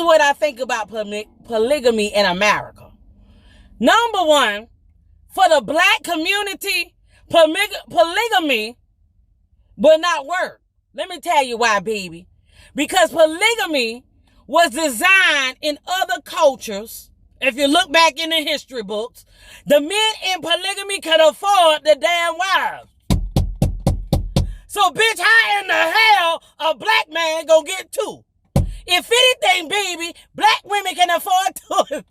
is what I think about polygamy in America. Number one, for the black community, polygamy will not work. Let me tell you why, baby. Because polygamy was designed in other cultures. If you look back in the history books, the men in polygamy could afford the damn wives. So, bitch, how in the hell a black man gonna get two? If anything, baby, black women can afford two.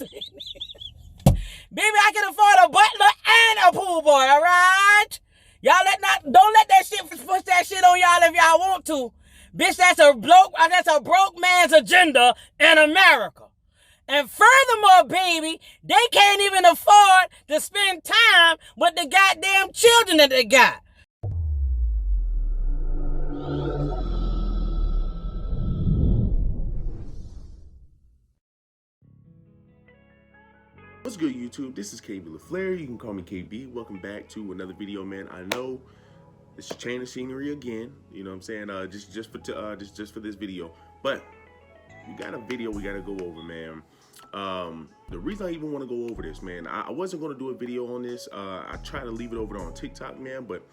Baby, I can afford a butler and a pool boy, all right? Y'all don't let that shit push that shit on y'all if y'all want to. Bitch, that's a broke man's agenda in America. And furthermore, baby, they can't even afford to spend time with the goddamn children that they got. What's good, YouTube? This is KB LaFleur. You can call me KB. Welcome back to another video, man. I know it's a change of scenery again. You know what I'm saying? Just for this video, but we got a video we got to go over, man. The reason I even want to go over this, man, I wasn't going to do a video on this. I tried to leave it over there on TikTok, man, but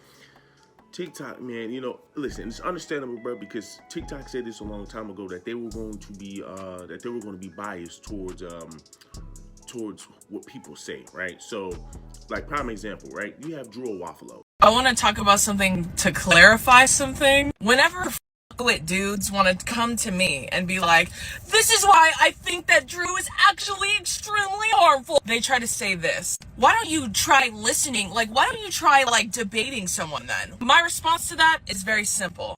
TikTok, man, you know, listen, it's understandable, bro, because TikTok said this a long time ago that they were going to be biased towards what people say, right? So, like, prime example, right? You have Drew Afualo. I want to talk about something to clarify something. Whenever with dudes want to come to me and be like, this is why I think that Drew is actually extremely harmful, they try to say this. Why don't you try listening? Like, why don't you try, like, debating someone then? My response to that is very simple.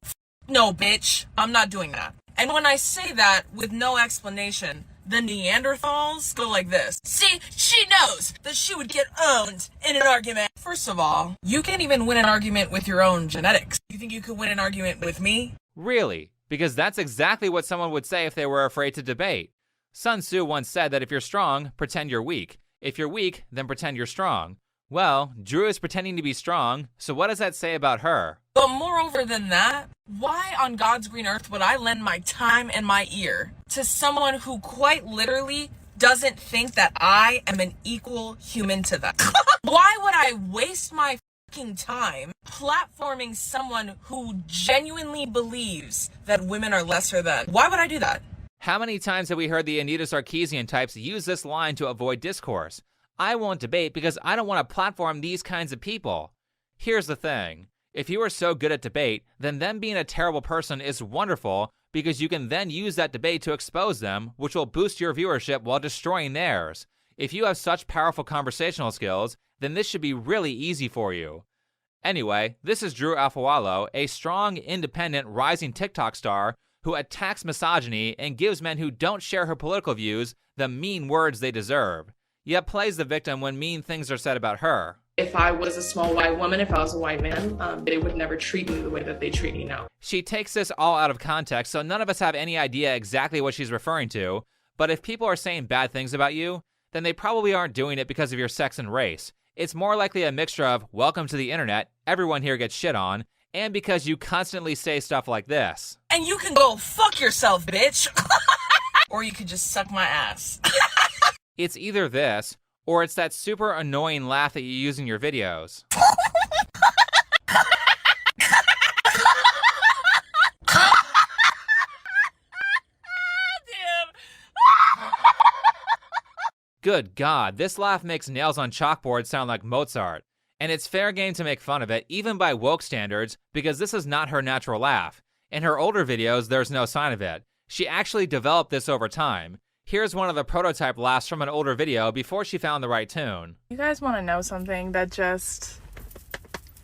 No, bitch, I'm not doing that. And when I say that with no explanation, the Neanderthals go like this. See, she knows that she would get owned in an argument. First of all, you can't even win an argument with your own genetics. You think you could win an argument with me? Really? Because that's exactly what someone would say if they were afraid to debate. Sun Tzu once said that if you're strong, pretend you're weak. If you're weak, then pretend you're strong. Well, Drew is pretending to be strong, so what does that say about her? But moreover than that, why on God's green earth would I lend my time and my ear to someone who quite literally doesn't think that I am an equal human to them? Why would I waste my fucking time platforming someone who genuinely believes that women are lesser than? Why would I do that? How many times have we heard the Anita Sarkeesian types use this line to avoid discourse? I won't debate because I don't want to platform these kinds of people. Here's the thing. If you are so good at debate, then them being a terrible person is wonderful because you can then use that debate to expose them, which will boost your viewership while destroying theirs. If you have such powerful conversational skills, then this should be really easy for you. Anyway, this is Drew Afualo, a strong, independent, rising TikTok star who attacks misogyny and gives men who don't share her political views the mean words they deserve, yet plays the victim when mean things are said about her. If I was a small white woman, if I was a white man, they would never treat me the way that they treat me now. She takes this all out of context, so none of us have any idea exactly what she's referring to, but if people are saying bad things about you, then they probably aren't doing it because of your sex and race. It's more likely a mixture of, welcome to the internet, everyone here gets shit on, and because you constantly say stuff like this. And you can go fuck yourself, bitch. Or you could just suck my ass. It's either this, or it's that super annoying laugh that you use in your videos. Good God, this laugh makes nails on chalkboard sound like Mozart. And it's fair game to make fun of it, even by woke standards, because this is not her natural laugh. In her older videos, there's no sign of it. She actually developed this over time. Here's one of the prototype laughs from an older video before she found the right tune. You guys want to know something that just...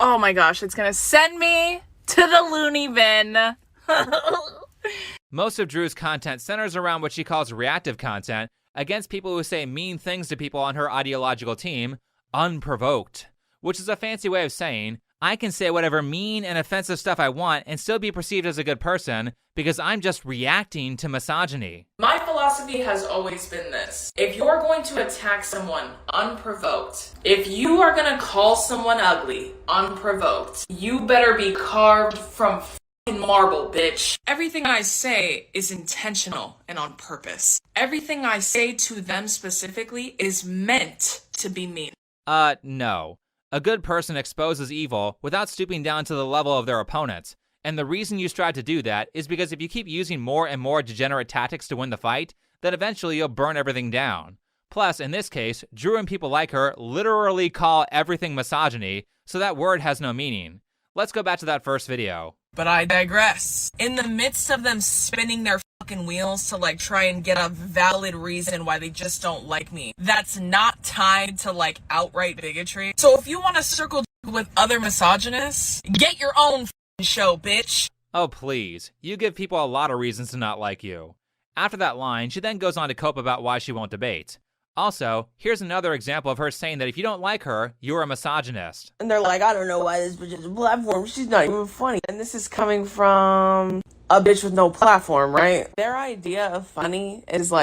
oh my gosh, it's gonna send me to the loony bin. Most of Drew's content centers around what she calls reactive content against people who say mean things to people on her ideological team, unprovoked, which is a fancy way of saying, I can say whatever mean and offensive stuff I want and still be perceived as a good person because I'm just reacting to misogyny. My philosophy has always been this. If you're going to attack someone unprovoked, if you are going to call someone ugly unprovoked, you better be carved from marble, bitch. Everything I say is intentional and on purpose. Everything I say to them specifically is meant to be mean. No. A good person exposes evil without stooping down to the level of their opponents. And the reason you strive to do that is because if you keep using more and more degenerate tactics to win the fight, then eventually you'll burn everything down. Plus, in this case, Drew and people like her literally call everything misogyny, so that word has no meaning. Let's go back to that first video. But I digress. In the midst of them spinning their fucking wheels to try and get a valid reason why they just don't like me, that's not tied to outright bigotry. So if you want to circle with other misogynists, get your own fucking show, bitch. Oh please, you give people a lot of reasons to not like you. After that line, she then goes on to cope about why she won't debate. Also, here's another example of her saying that if you don't like her, you're a misogynist. And they're like, I don't know why this bitch is a platform. She's not even funny. And this is coming from a bitch with no platform, right? Their idea of funny is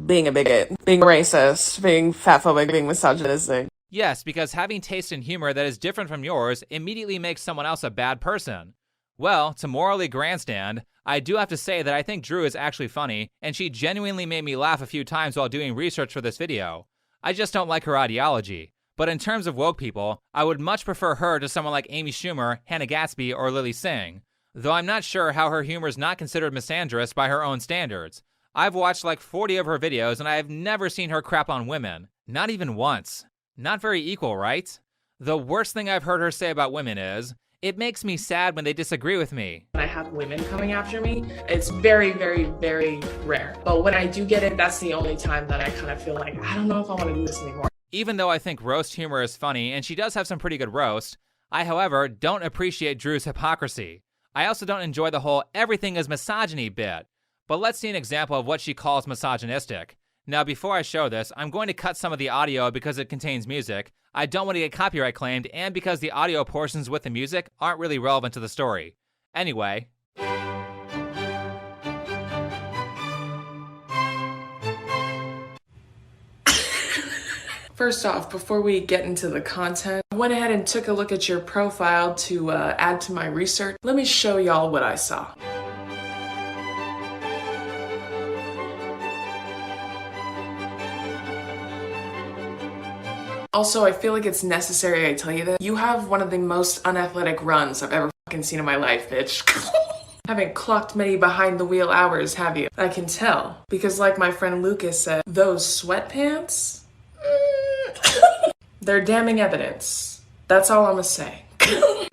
being a bigot, being racist, being fatphobic, being misogynistic. Yes, because having taste in humor that is different from yours immediately makes someone else a bad person. Well, to morally grandstand, I do have to say that I think Drew is actually funny, and she genuinely made me laugh a few times while doing research for this video. I just don't like her ideology. But in terms of woke people, I would much prefer her to someone like Amy Schumer, Hannah Gatsby, or Lily Singh. Though I'm not sure how her humor is not considered misandrous by her own standards. I've watched 40 of her videos, and I have never seen her crap on women. Not even once. Not very equal, right? The worst thing I've heard her say about women is, it makes me sad when they disagree with me. When I have women coming after me, it's very, very, very rare. But when I do get it, that's the only time that I kind of feel like, I don't know if I want to do this anymore. Even though I think roast humor is funny, and she does have some pretty good roast, I, however, don't appreciate Drew's hypocrisy. I also don't enjoy the whole everything is misogyny bit. But let's see an example of what she calls misogynistic. Now, before I show this, I'm going to cut some of the audio because it contains music. I don't want to get copyright claimed, and because the audio portions with the music aren't really relevant to the story. Anyway. First off, before we get into the content, I went ahead and took a look at your profile to add to my research. Let me show y'all what I saw. Also, I feel like it's necessary I tell you that you have one of the most unathletic runs I've ever fucking seen in my life, bitch. Haven't clocked many behind the wheel hours, have you? I can tell, because like my friend Lucas said, those sweatpants, they're damning evidence. That's all I'm gonna say.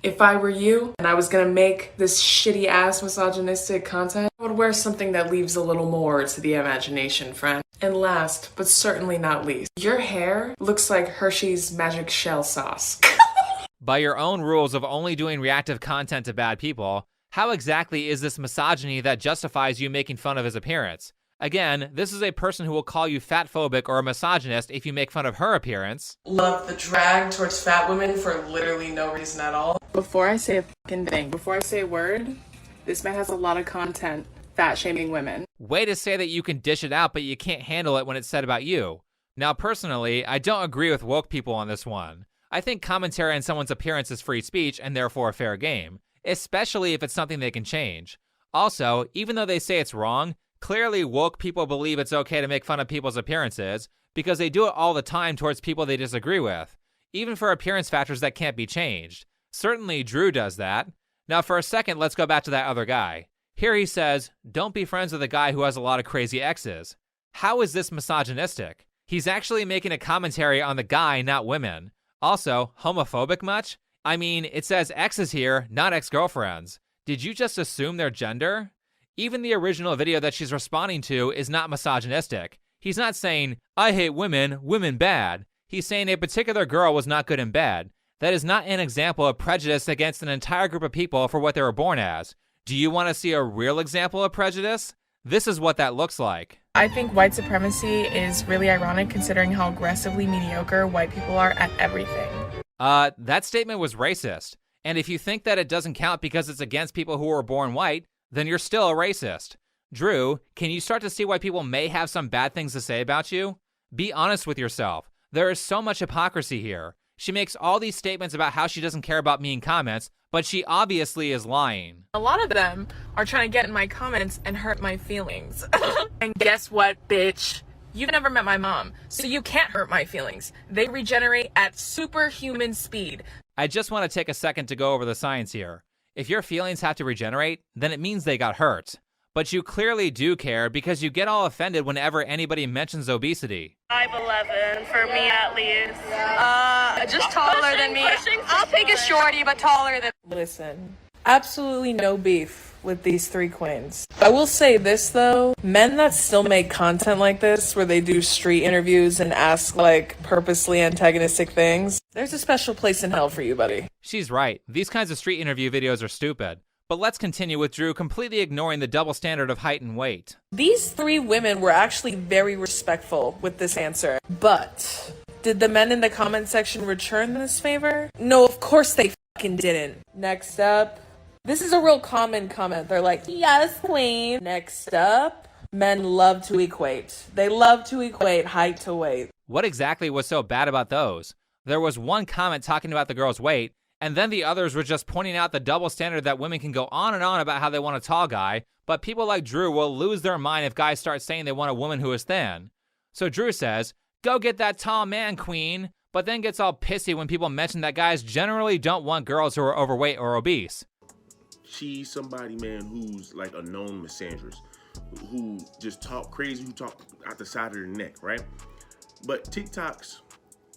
If I were you and I was gonna make this shitty ass misogynistic content, I would wear something that leaves a little more to the imagination, friend. And last, but certainly not least, your hair looks like Hershey's magic shell sauce. By your own rules of only doing reactive content to bad people, how exactly is this misogyny that justifies you making fun of his appearance? Again, this is a person who will call you fatphobic or a misogynist if you make fun of her appearance. Love the drag towards fat women for literally no reason at all. Before I say a fucking thing, before I say a word, this man has a lot of content fat shaming women. Way to say that you can dish it out, but you can't handle it when it's said about you. Now, personally, I don't agree with woke people on this one. I think commentary on someone's appearance is free speech and therefore a fair game, especially if it's something they can change. Also, even though they say it's wrong, clearly woke people believe it's okay to make fun of people's appearances because they do it all the time towards people they disagree with, even for appearance factors that can't be changed. Certainly Drew does that. Now for a second, let's go back to that other guy. Here he says, don't be friends with a guy who has a lot of crazy exes. How is this misogynistic? He's actually making a commentary on the guy, not women. Also, homophobic much? I mean, it says exes here, not ex-girlfriends. Did you just assume their gender? Even the original video that she's responding to is not misogynistic. He's not saying, I hate women, women bad. He's saying a particular girl was not good in bed. That is not an example of prejudice against an entire group of people for what they were born as. Do you want to see a real example of prejudice? This is what that looks like. I think white supremacy is really ironic considering how aggressively mediocre white people are at everything. That statement was racist. And if you think that it doesn't count because it's against people who were born white, then you're still a racist. Drew, can you start to see why people may have some bad things to say about you? Be honest with yourself. There is so much hypocrisy here. She makes all these statements about how she doesn't care about me in comments, but she obviously is lying. A lot of them are trying to get in my comments and hurt my feelings. And guess what, bitch? You've never met my mom, so you can't hurt my feelings. They regenerate at superhuman speed. I just want to take a second to go over the science here. If your feelings have to regenerate, then it means they got hurt. But you clearly do care because you get all offended whenever anybody mentions obesity. 5'11", for me at least. Just taller than me. I'll take a shorty, but taller than. Listen, absolutely no beef with these three queens. I will say this though, men that still make content like this, where they do street interviews and ask like purposely antagonistic things, there's a special place in hell for you, buddy. She's right. These kinds of street interview videos are stupid. But let's continue with Drew completely ignoring the double standard of height and weight. These three women were actually very respectful with this answer. But did the men in the comment section return this favor? No, of course they fucking didn't. Next up, this is a real common comment. They're like, yes, queen. Next up, men love to equate. They love to equate height to weight. What exactly was so bad about those? There was one comment talking about the girl's weight, and then the others were just pointing out the double standard that women can go on and on about how they want a tall guy, but people like Drew will lose their mind if guys start saying they want a woman who is thin. So Drew says, go get that tall man, queen, but then gets all pissy when people mention that guys generally don't want girls who are overweight or obese. She's somebody, man, who's like a known misandrist, who just talk crazy, who talk out the side of their neck, right? But TikTok's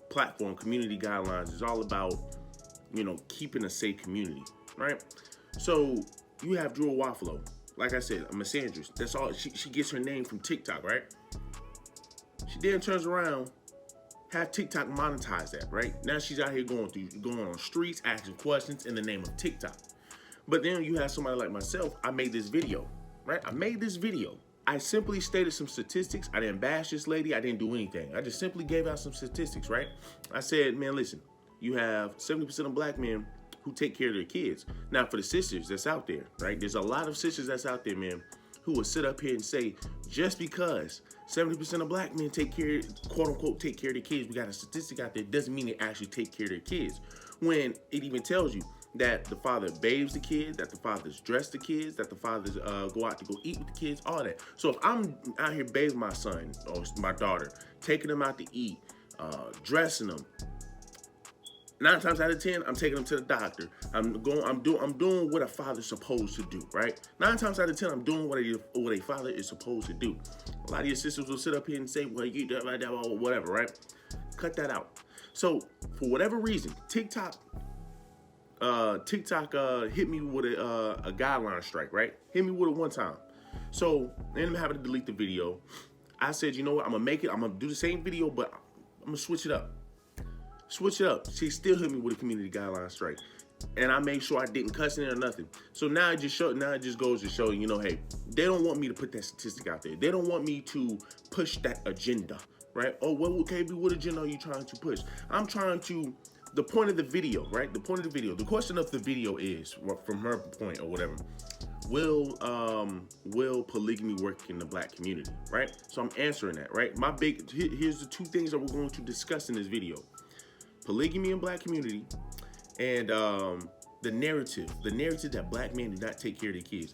platform, community guidelines, is all about, you know, keeping a safe community, right? So you have Drew Afualo, like I said, a misandrist. That's all. She gets her name from TikTok, right? She then turns around, have TikTok monetize that, right? Now she's out here going on streets, asking questions in the name of TikTok. But then you have somebody like myself. I made this video, right? I made this video. I simply stated some statistics. I didn't bash this lady. I didn't do anything. I just simply gave out some statistics, right? I said, man, listen. You have 70% of black men who take care of their kids. Now, for the sisters that's out there, right? There's a lot of sisters that's out there, man, who will sit up here and say, just because 70% of black men take care, quote unquote, take care of their kids, we got a statistic out there, doesn't mean they actually take care of their kids. When it even tells you that the father bathes the kids, that the fathers dress the kids, that the fathers go out to go eat with the kids, all that. So if I'm out here bathing my son or my daughter, taking them out to eat, dressing them, 9 times out of 10, I'm taking them to the doctor. I'm doing what a father's supposed to do, right? 9 times out of 10, I'm doing what a father is supposed to do. A lot of your sisters will sit up here and say, well, you do whatever, right? Cut that out. So for whatever reason, TikTok hit me with a guideline strike, right? Hit me with it one time. So then I'm having to delete the video. I said, you know what? I'm gonna do the same video, but I'm gonna switch it up. She still hit me with a community guideline strike, and I made sure I didn't cuss in it or nothing. So now it just goes to show, you know, hey, they don't want me to put that statistic out there. They don't want me to push that agenda, right? Oh, well, okay, but what agenda are you trying to push? I'm trying to. The point of the video, right? The point of the video. The question of the video is, from her point or whatever, will polygamy work in the black community, right? So I'm answering that, right? Here's the 2 things that we're going to discuss in this video. Polygamy in black community, and the narrative that black men do not take care of their kids.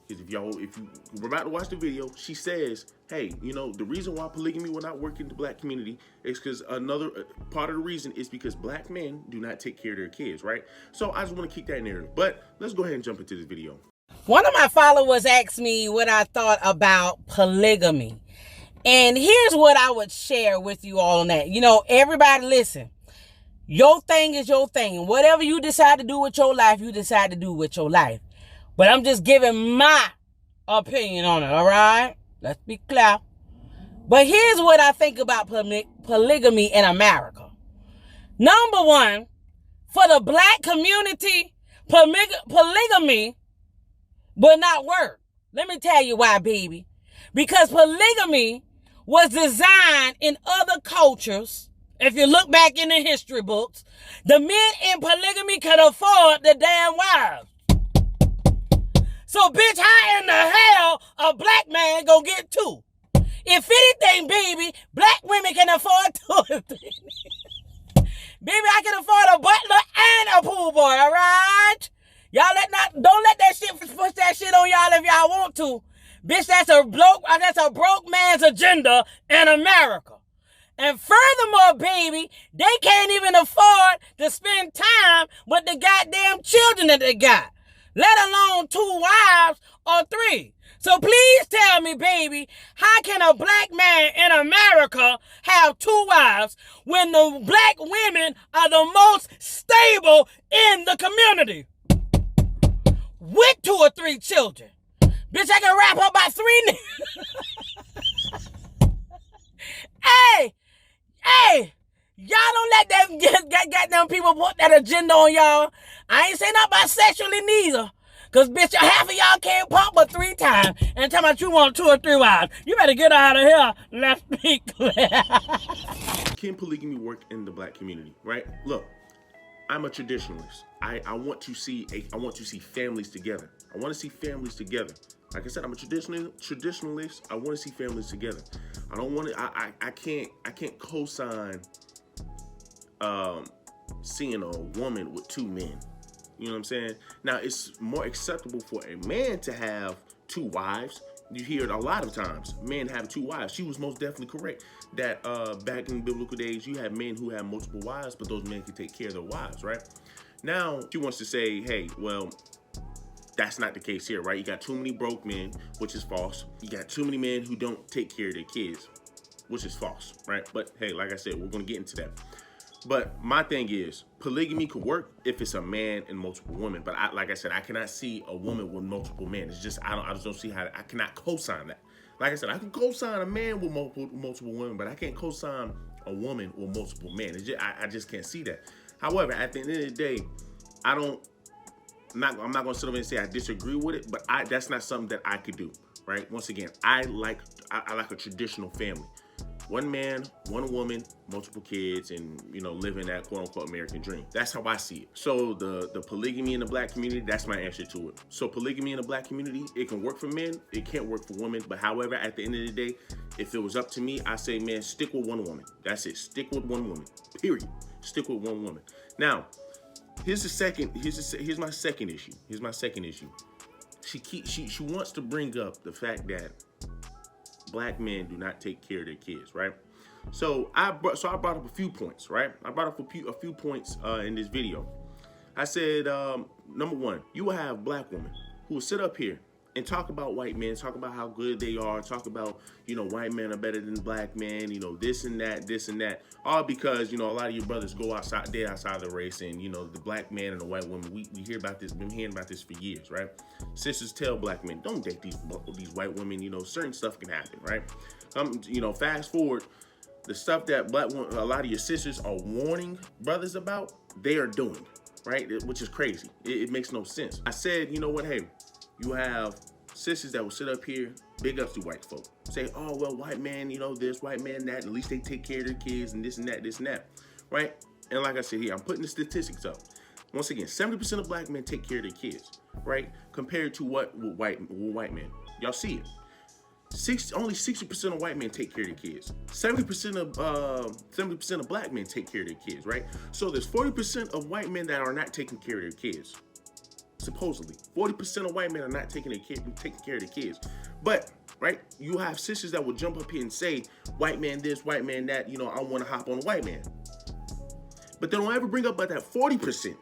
Because if we're about to watch the video, she says, hey, you know, the reason why polygamy will not work in the black community is because another part of the reason is because black men do not take care of their kids, right? So I just want to keep that narrative. But let's go ahead and jump into this video. One of my followers asked me what I thought about polygamy. And here's what I would share with you all on that. You know, everybody listen. Your thing is your thing. And whatever you decide to do with your life, you decide to do with your life. But I'm just giving my opinion on it, all right? Let's be clear. But here's what I think about polygamy in America. Number one, for the black community, polygamy will not work. Let me tell you why, baby. Because polygamy was designed in other cultures. If you look back in the history books, the men in polygamy could afford the damn wives. So, bitch, how in the hell a black man gonna get 2? If anything, baby, black women can afford 2. Baby, I can afford a butler and a pool boy, all right? Y'all don't let that shit push that shit on y'all if y'all want to. Bitch, that's a broke man's agenda in America. And furthermore, baby, they can't even afford to spend time with the goddamn children that they got, let alone 2 wives or 3. So please tell me, baby, how can a black man in America have 2 wives when the black women are the most stable in the community? With 2 or 3 children. Bitch, I can wrap up by 3 Hey, y'all don't let that goddamn people put that agenda on y'all. I ain't saying nothing about sexually neither. Cause bitch, half of y'all can't pump but 3 times and tell me you want 2 or 3 wives. You better get out of here. Let's be clear. Can polygamy work in the black community, right? Look, I'm a traditionalist. I want to see families together. I want to see families together. Like I said, I'm a traditionalist. I want to see families together. I don't want to. I can't co-sign seeing a woman with 2 men. You know what I'm saying? Now, it's more acceptable for a man to have 2 wives. You hear it a lot of times. Men have 2 wives. She was most definitely correct that back in biblical days, you had men who had multiple wives, but those men could take care of their wives, right? Now, she wants to say, hey, well, that's not the case here, right? You got too many broke men, which is false. You got too many men who don't take care of their kids, which is false, right? But hey, like I said, we're going to get into that. But my thing is, polygamy could work if it's a man and multiple women. But like I said, I cannot see a woman with multiple men. It's just, I just don't see how, I cannot co-sign that. Like I said, I can co-sign a man with multiple women, but I can't co-sign a woman with multiple men. It's just, I just can't see that. However, at the end of the day, I'm not going to sit over and say I disagree with it, but that's not something that I could do, right? Once again, I like a traditional family. 1 man, 1 woman, multiple kids, and, you know, living that quote-unquote American dream. That's how I see it. So the polygamy in the black community, that's my answer to it. So polygamy in the black community, it can work for men, it can't work for women. But however, at the end of the day, if it was up to me, I say, man, stick with 1 woman. That's it. Stick with 1 woman. Period. Stick with 1 woman. Now, here's my second issue. Here's my second issue. She wants to bring up the fact that black men do not take care of their kids, right? So I brought up a few points, right? I brought up a few points in this video. I said, number 1, you will have black women who will sit up here and talk about white men, talk about how good they are, talk about, you know, white men are better than black men, you know, this and that, all because, you know, a lot of you brothers go outside the race, and, you know, the black man and the white woman, we hear about this, been hearing about this for years, right? Sisters tell black men, don't date these white women, you know, certain stuff can happen, right? You know, fast forward, the stuff that a lot of your sisters are warning brothers about, they are doing, right? Which is crazy. It makes no sense. I said, you know what, hey, you have sisters that will sit up here, big ups to white folk, say, oh, well, white man, you know, this, white man, that, at least they take care of their kids and this and that, right? And like I said here, I'm putting the statistics up. Once again, 70% of black men take care of their kids, right? Compared to what with white men. Y'all see it. Only 60% of white men take care of their kids. 70% of black men take care of their kids, right? So there's 40% of white men that are not taking care of their kids. Supposedly, 40% of white men are not taking care of their kids. But, right, you have sisters that will jump up here and say, white man this, white man that, you know, I want to hop on a white man. But they don't ever bring up about that 40%.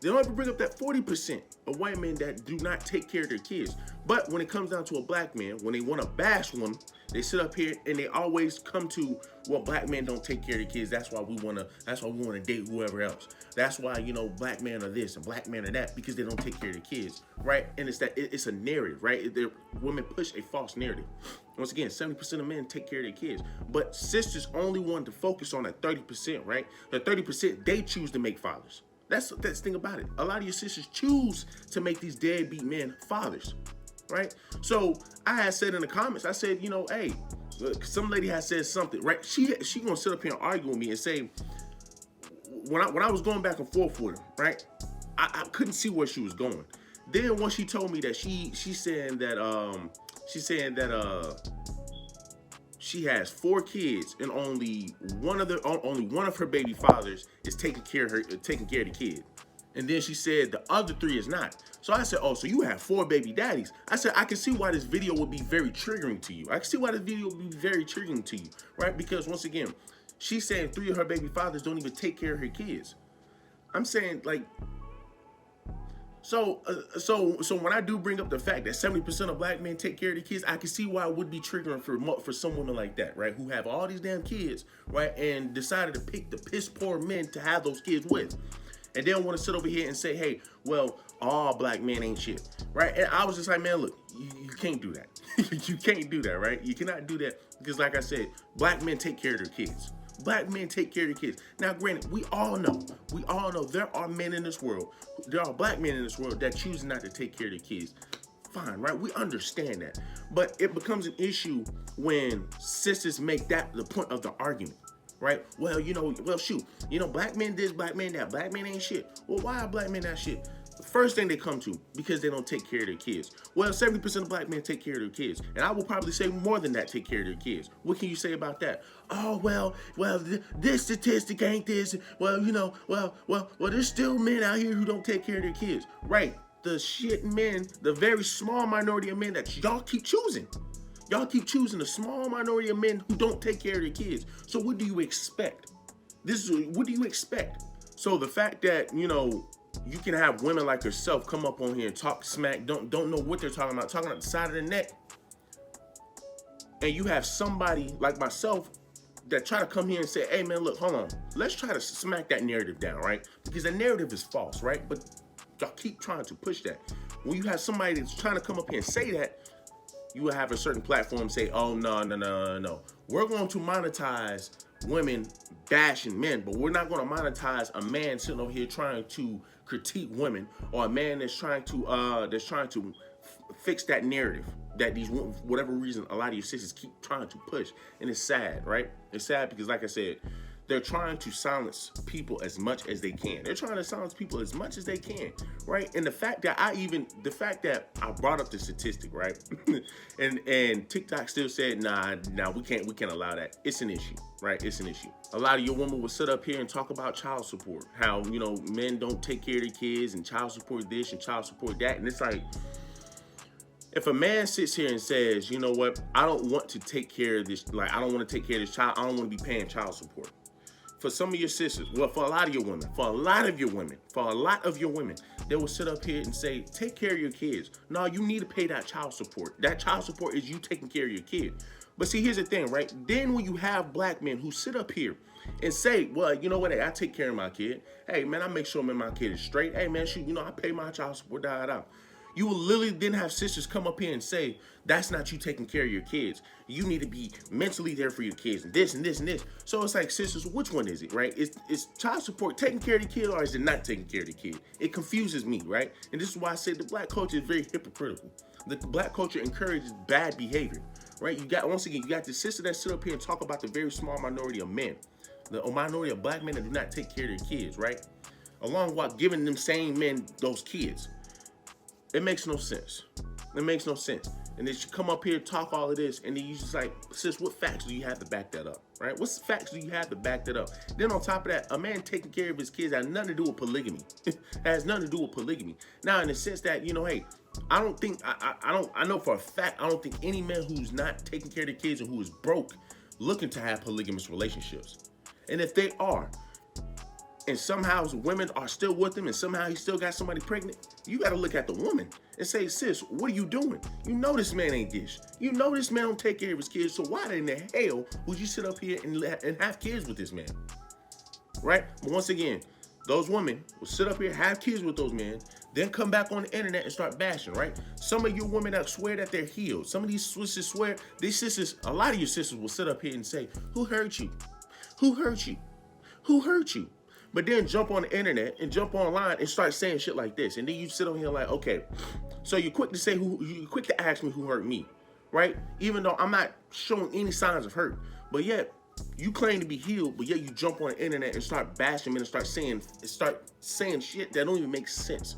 They don't ever bring up that 40% of white men that do not take care of their kids. But when it comes down to a black man, when they want to bash one, they sit up here and they always come to, well, black men don't take care of their kids. That's why we want to date whoever else. That's why, you know, black men are this and black men are that, because they don't take care of their kids, right? And it's a narrative, right? Women push a false narrative. Once again, 70% of men take care of their kids, but sisters only want to focus on that 30%, right? The 30%, they choose to make fathers. That's the thing about it. A lot of your sisters choose to make these deadbeat men fathers, right? So I had said in the comments, I said, you know, hey, some lady has said something, right? She gonna sit up here and argue with me and say, when I was going back and forth with her, right, I couldn't see where she was going. Then once she told me that she's saying that she has 4 kids, and only one of her baby fathers is taking care of the kid. And then she said the other 3 is not. So I said, oh, so you have 4 baby daddies. I said, I can see why this video would be very triggering to you. I can see why this video would be very triggering to you, right? Because once again, she's saying 3 of her baby fathers don't even take care of her kids. I'm saying, like, so when I do bring up the fact that 70% of black men take care of their kids, I can see why it would be triggering for some women like that, right? Who have all these damn kids, right? And decided to pick the piss poor men to have those kids with. And then want to sit over here and say, hey, well, all black men ain't shit, right? And I was just like, man, look, you can't do that. You can't do that, right? You cannot do that because, like I said, black men take care of their kids. Black men take care of their kids. Now, granted, we all know there are men in this world, there are black men in this world that choose not to take care of their kids. Fine, right? We understand that. But it becomes an issue when sisters make that the point of the argument. Right? Well, shoot, black men this, black men that, black men ain't shit. Well, why are black men not shit? The first thing they come to, because they don't take care of their kids. Well, 70% of black men take care of their kids. And I will probably say more than that take care of their kids. What can you say about that? Oh, well, this statistic ain't this. Well, there's still men out here who don't take care of their kids. Right. The shit men, the very small minority of men that y'all keep choosing. Y'all keep choosing a small minority of men who don't take care of their kids. So what do you expect? What do you expect? So the fact that, you can have women like yourself come up on here and talk smack, don't know what they're talking about the side of the neck. And you have somebody like myself that try to come here and say, hey man, look, hold on. Let's try to smack that narrative down, right? Because the narrative is false, right? But y'all keep trying to push that. When you have somebody that's trying to come up here and say that, you will have a certain platform say, oh, no. We're going to monetize women bashing men, but we're not going to monetize a man sitting over here trying to critique women, or a man that's trying to fix that narrative that these, whatever reason, a lot of your sisters keep trying to push. And it's sad, right? It's sad because, like I said, they're trying to silence people as much as they can. They're trying to silence people as much as they can, right? And the fact that I brought up the statistic, right? and TikTok still said, nah, we can't allow that. It's an issue, right? It's an issue. A lot of your women will sit up here and talk about child support, how, men don't take care of their kids and child support this and child support that. And it's like, if a man sits here and says, you know what, I don't want to take care of this, like, I don't want to take care of this child, I don't want to be paying child support. For some of your sisters, well, for a lot of your women, they will sit up here and say, take care of your kids. No, you need to pay that child support. That child support is you taking care of your kid. But see, here's the thing, right? Then when you have black men who sit up here and say, well, you know what, hey, I take care of my kid. Hey, man, I make sure my kid is straight. Hey, man, shoot, I pay my child support, You will literally then have sisters come up here and say, that's not you taking care of your kids. You need to be mentally there for your kids and this and this and this. So it's like, sisters, which one is it, right? Is child support taking care of the kid, or is it not taking care of the kid? It confuses me, right? And this is why I said the black culture is very hypocritical. The black culture encourages bad behavior, right? You got the sister that sit up here and talk about the very small minority of men, the minority of black men that do not take care of their kids, right? Along with giving them same men those kids. It makes no sense. It makes no sense. And they should come up here, talk all of this, and then you just like, sis, what facts do you have to back that up, right? What facts do you have to back that up? Then on top of that, a man taking care of his kids has nothing to do with polygamy. It has nothing to do with polygamy. Now, in the sense that, hey, I know for a fact, I don't think any man who's not taking care of their kids and who is broke looking to have polygamous relationships. And if they are, and somehow women are still with him and somehow he still got somebody pregnant, you got to look at the woman and say, sis, what are you doing? You know this man ain't dish. You know this man don't take care of his kids, so why in the hell would you sit up here and have kids with this man? Right? But once again, those women will sit up here, have kids with those men, then come back on the internet and start bashing, right? Some of you women that swear that they're healed. Some of these sisters swear, a lot of your sisters will sit up here and say, who hurt you? Who hurt you? Who hurt you? But then jump on the internet and jump online and start saying shit like this. And then you sit on here like, okay, so you're quick to say you're quick to ask me who hurt me, right? Even though I'm not showing any signs of hurt. But yet, you claim to be healed, but yet you jump on the internet and start bashing me and start saying shit that don't even make sense,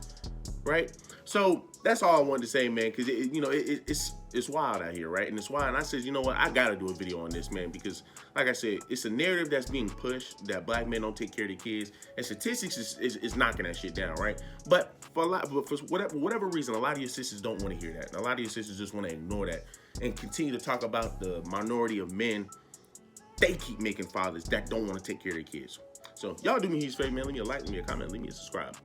right? So that's all I wanted to say, man, because it's wild out here, right? And it's wild. And I said, you know what, I gotta do a video on this, man, because like I said, it's a narrative that's being pushed that black men don't take care of their kids, and statistics is knocking that shit down, right? But for whatever reason, a lot of your sisters don't want to hear that. And a lot of your sisters just want to ignore that and continue to talk about the minority of men they keep making fathers that don't want to take care of their kids. So y'all do me a huge favor, man. Leave me a like, leave me a comment, leave me a subscribe.